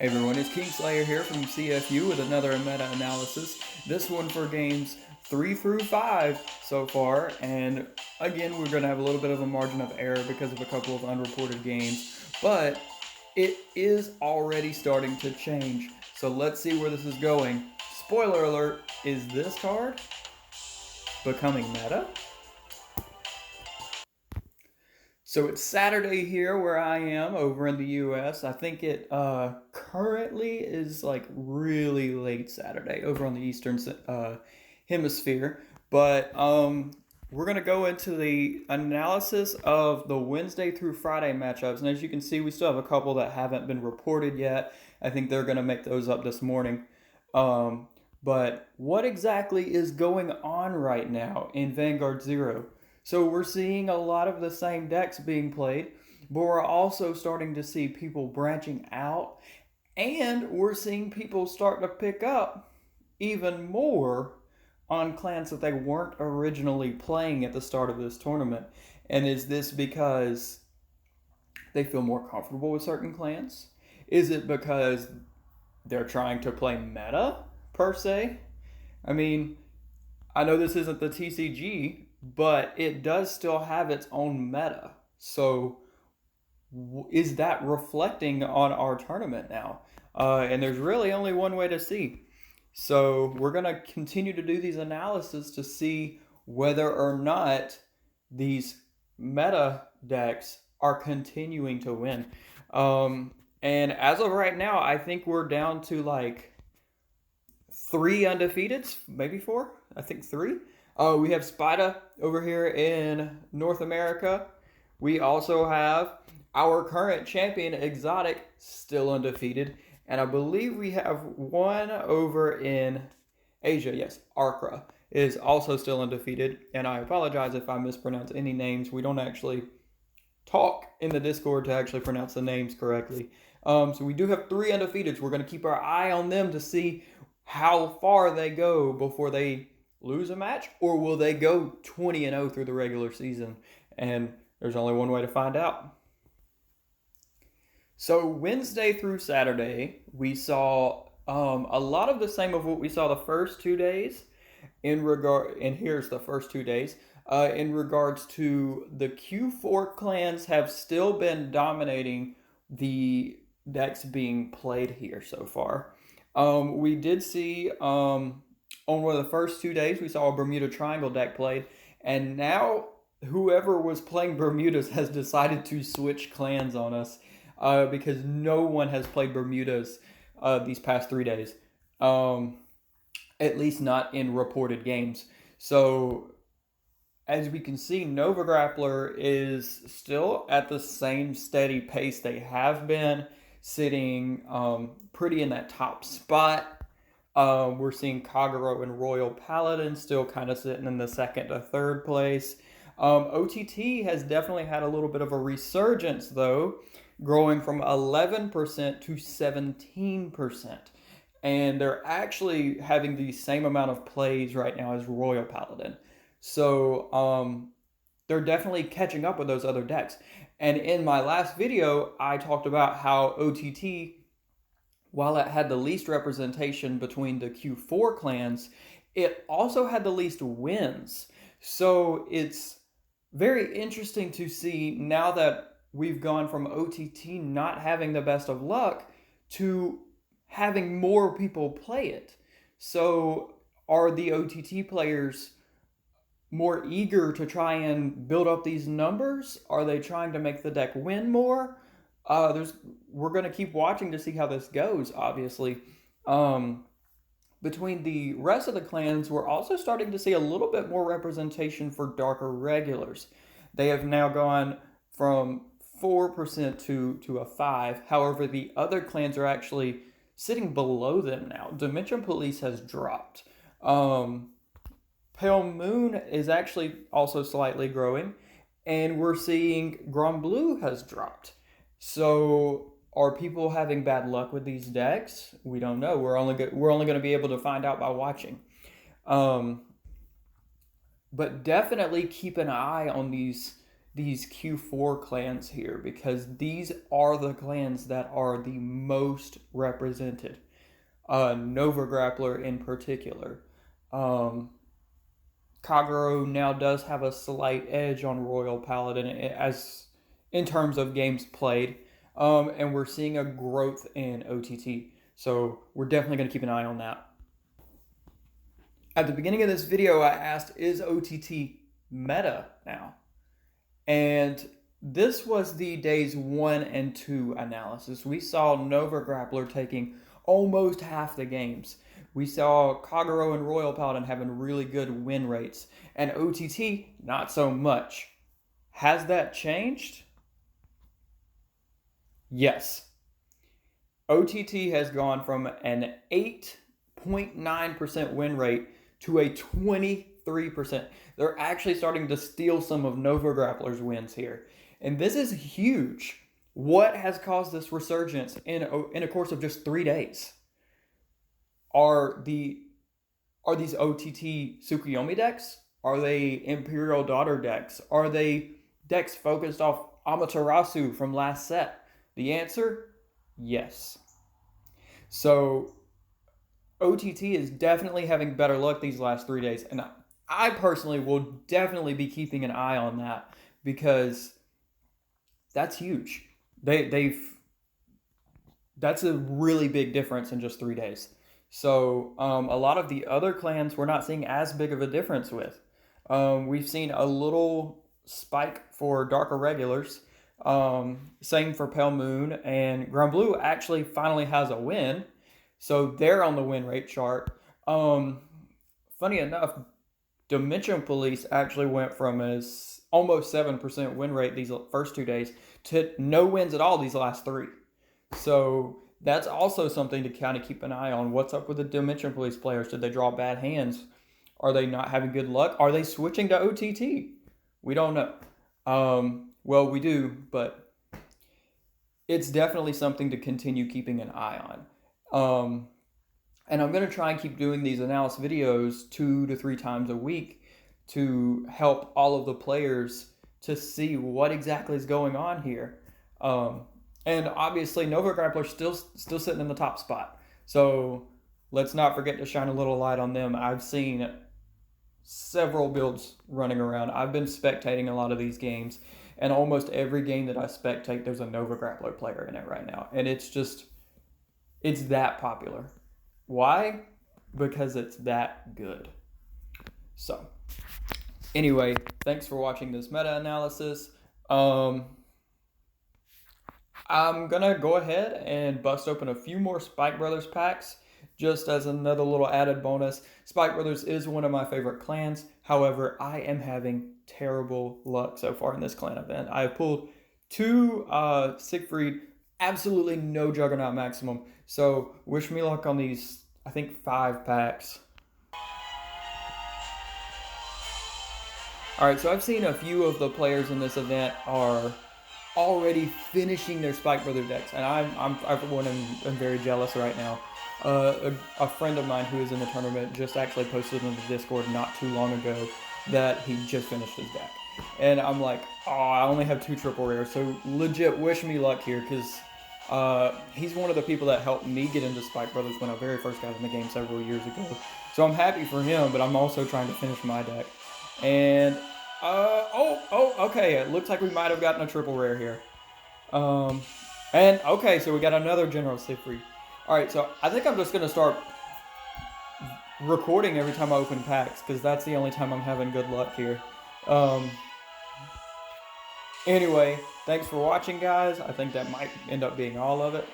Hey everyone, it's Kingslayer here from CFU with another meta-analysis. This one for games 3 through 5 so far, and again we're going to have a little bit of a margin of error because of a couple of unreported games, but it is already starting to change. So let's see where this is going. Spoiler alert, is this card becoming meta? So it's Saturday here where I am over in the US. I think it currently is like really late Saturday over on the Eastern hemisphere. But we're going to go into the analysis of the Wednesday through Friday matchups. And as you can see, we still have a couple that haven't been reported yet. I think they're going to make those up this morning. Um, but what exactly is going on right now in Vanguard Zero? So we're seeing a lot of the same decks being played, but we're also starting to see people branching out, and we're seeing people start to pick up even more on clans that they weren't originally playing at the start of this tournament. And is this because they feel more comfortable with certain clans? Is it because they're trying to play meta, per se? I mean, I know this isn't the TCG, but it does still have its own meta. So is that reflecting on our tournament now? And there's really only one way to see. So we're going to continue to do these analyses to see whether or not these meta decks are continuing to win. And as of right now, I think we're down to like 3 undefeateds, maybe 4. I think 3. We have Spida over here in North America. We also have our current champion, Exotic, still undefeated. And I believe we have one over in Asia. Yes, Arkra is also still undefeated. And I apologize if I mispronounce any names. We don't actually talk in the Discord to actually pronounce the names correctly. So we do have 3 undefeateds. We're going to keep our eye on them to see how far they go before they lose a match, or will they go 20-0 through the regular season? And there's only one way to find out. So Wednesday through Saturday, we saw a lot of the same of what we saw the first 2 days. And here's the first 2 days. In regards to the Q4 clans have still been dominating the decks being played here so far. We did see on one of the first 2 days, we saw a Bermuda Triangle deck played, and now whoever was playing Bermudas has decided to switch clans on us because no one has played Bermudas these past 3 days, at least not in reported games. So as we can see, Nova Grappler is still at the same steady pace they have been, sitting pretty in that top spot. We're seeing Kagero and Royal Paladin still kind of sitting in the second to third place. OTT has definitely had a little bit of a resurgence, though, growing from 11% to 17%. And they're actually having the same amount of plays right now as Royal Paladin. So they're definitely catching up with those other decks. And in my last video, I talked about how OTT, while it had the least representation between the Q4 clans, it also had the least wins. So it's very interesting to see now that we've gone from OTT not having the best of luck to having more people play it. So are the OTT players more eager to try and build up these numbers? Are they trying to make the deck win more? We're going to keep watching to see how this goes, obviously. Between the rest of the clans, we're also starting to see a little bit more representation for darker regulars. They have now gone from 4% to a 5. However, the other clans are actually sitting below them now. Dimension Police has dropped. Pale Moon is actually also slightly growing, and we're seeing Grand Blue has dropped. So are people having bad luck with these decks? We don't know. We're only going to be able to find out by watching. But definitely keep an eye on these these Q4 clans here, because these are the clans that are the most represented. Nova Grappler in particular. Kagero now does have a slight edge on Royal Paladin as in terms of games played, and we're seeing a growth in OTT. So we're definitely going to keep an eye on that. At the beginning of this video, I asked, is OTT meta now? And this was the days 1 and 2 analysis. We saw Nova Grappler taking almost half the games. We saw Kagero and Royal Paladin having really good win rates, and OTT not so much. Has that changed? Yes. OTT has gone from an 8.9% win rate to a 23%. They're actually starting to steal some of Nova Grappler's wins here. And this is huge. What has caused this resurgence in a course of just 3 days? Are these OTT Tsukuyomi decks? Are they Imperial Daughter decks? Are they decks focused off Amaterasu from last set? The answer, yes. So OTT is definitely having better luck these last 3 days, and I personally will definitely be keeping an eye on that, because that's huge. That's a really big difference in just 3 days. So a lot of the other clans we're not seeing as big of a difference with. We've seen a little spike for Dark Irregulars. Same for Pale Moon, and Grand Blue actually finally has a win. So they're on the win rate chart. Funny enough, Dimension Police actually went from as almost 7% win rate these first 2 days to no wins at all these last 3. So that's also something to kind of keep an eye on. What's up with the Dimension Police players? Did they draw bad hands? Are they not having good luck? Are they switching to OTT? We don't know. Well, we do, but it's definitely something to continue keeping an eye on. And I'm going to try and keep doing these analysis videos 2 to 3 times a week to help all of the players to see what exactly is going on here. And obviously, Nova Grappler's still sitting in the top spot. So let's not forget to shine a little light on them. I've seen several builds running around. I've been spectating a lot of these games, and almost every game that I spectate, there's a Nova Grappler player in it right now. And it's that popular. Why? Because it's that good. So, anyway, thanks for watching this meta-analysis. I'm going to go ahead and bust open a few more Spike Brothers packs just as another little added bonus. Spike Brothers is one of my favorite clans. However, I am having terrible luck so far in this clan event. I have pulled 2 Siegfried, absolutely no Juggernaut Maximum. So wish me luck on these, I think, 5 packs. Alright, so I've seen a few of the players in this event are already finishing their Spike Brother decks, and I for one am very jealous right now. A friend of mine who is in the tournament just actually posted in the Discord not too long ago that he just finished his deck, and I'm like, oh, I only have 2 triple rares, so legit wish me luck here, because he's one of the people that helped me get into Spike Brothers when I very first got in the game several years ago. So I'm happy for him, but I'm also trying to finish my deck. And okay, it looks like we might have gotten a triple rare here. And okay, so we got another General Siegfried. Alright, so I think I'm just going to start recording every time I open packs, because that's the only time I'm having good luck here. Anyway, thanks for watching, guys. I think that might end up being all of it.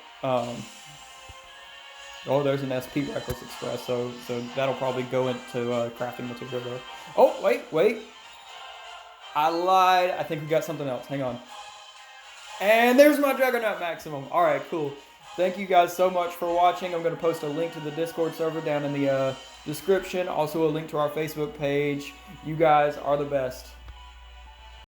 Oh, there's an SP Reckless Express, so that'll probably go into crafting material there. Oh, wait. I lied. I think we got something else. Hang on. And there's my Juggernaut Maximum. Alright, cool. Thank you guys so much for watching. I'm going to post a link to the Discord server down in the description. Also a link to our Facebook page. You guys are the best.